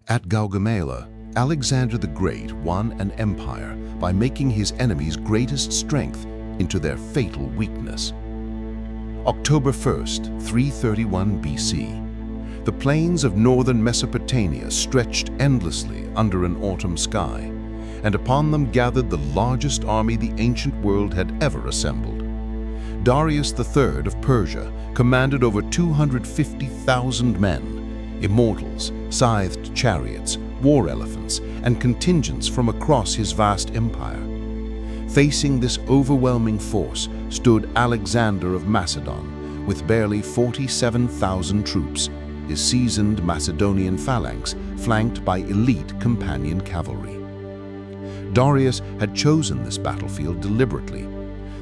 At Gaugamela, Alexander the Great won an empire by making his enemies' greatest strength into their fatal weakness. October 1st, 331 BC. The plains of northern Mesopotamia stretched endlessly under an autumn sky, and upon them gathered the largest army the ancient world had ever assembled. Darius III of Persia commanded over 250,000 men, immortals, scythed chariots, war elephants, and contingents from across his vast empire. Facing this overwhelming force stood Alexander of Macedon, with barely 47,000 troops, his seasoned Macedonian phalanx flanked by elite companion cavalry. Darius had chosen this battlefield deliberately.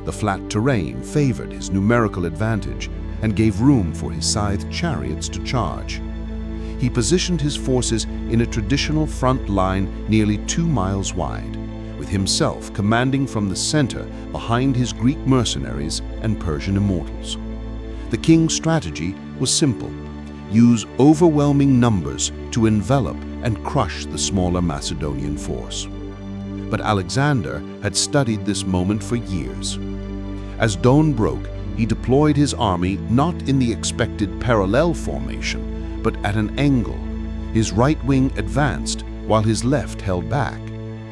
The flat terrain favored his numerical advantage and gave room for his scythed chariots to charge. He positioned his forces in a traditional front line nearly 2 miles wide, with himself commanding from the center behind his Greek mercenaries and Persian immortals. The king's strategy was simple: use overwhelming numbers to envelop and crush the smaller Macedonian force. But Alexander had studied this moment for years. As dawn broke, he deployed his army not in the expected parallel formation, but at an angle. His right wing advanced while his left held back,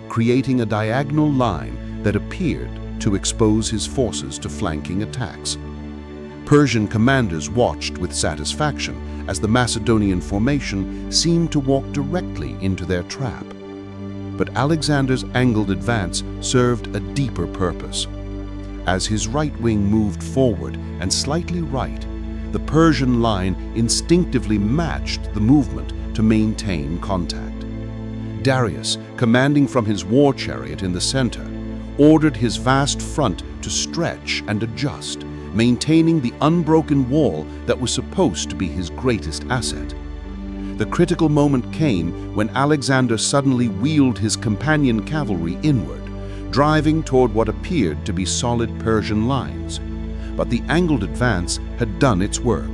creating a diagonal line that appeared to expose his forces to flanking attacks. Persian commanders watched with satisfaction as the Macedonian formation seemed to walk directly into their trap. But Alexander's angled advance served a deeper purpose. As his right wing moved forward and slightly right, the Persian line instinctively matched the movement to maintain contact. Darius, commanding from his war chariot in the center, ordered his vast front to stretch and adjust, maintaining the unbroken wall that was supposed to be his greatest asset. The critical moment came when Alexander suddenly wheeled his companion cavalry inward, driving toward what appeared to be solid Persian lines. But the angled advance had done its work.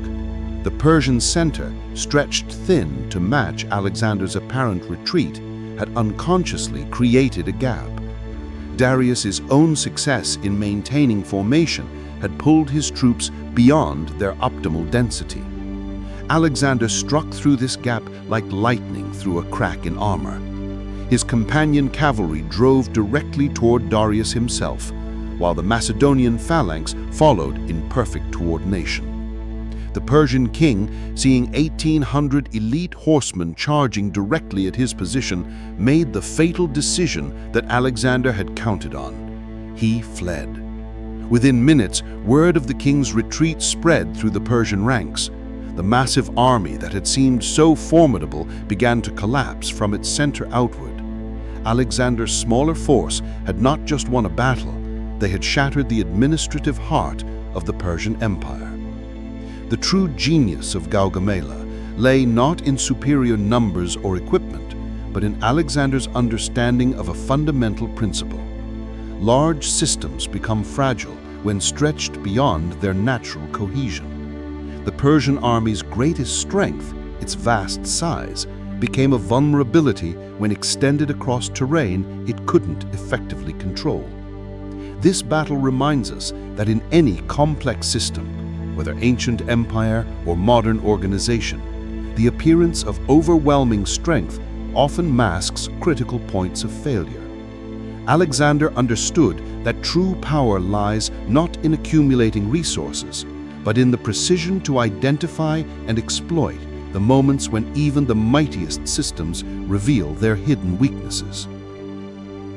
The Persian center, stretched thin to match Alexander's apparent retreat, had unconsciously created a gap. Darius's own success in maintaining formation had pulled his troops beyond their optimal density. Alexander struck through this gap like lightning through a crack in armor. His companion cavalry drove directly toward Darius himself, while the Macedonian phalanx followed in perfect coordination. The Persian king, seeing 1,800 elite horsemen charging directly at his position, made the fatal decision that Alexander had counted on. He fled. Within minutes, word of the king's retreat spread through the Persian ranks. The massive army that had seemed so formidable began to collapse from its center outward. Alexander's smaller force had not just won a battle, they had shattered the administrative heart of the Persian Empire. The true genius of Gaugamela lay not in superior numbers or equipment, but in Alexander's understanding of a fundamental principle. Large systems become fragile when stretched beyond their natural cohesion. The Persian army's greatest strength, its vast size, became a vulnerability when extended across terrain it couldn't effectively control. This battle reminds us that in any complex system, whether ancient empire or modern organization, the appearance of overwhelming strength often masks critical points of failure. Alexander understood that true power lies not in accumulating resources, but in the precision to identify and exploit the moments when even the mightiest systems reveal their hidden weaknesses.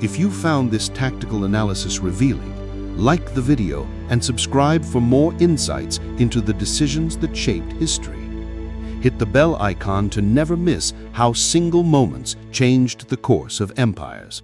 If you found this tactical analysis revealing, like the video and subscribe for more insights into the decisions that shaped history. Hit the bell icon to never miss how single moments changed the course of empires.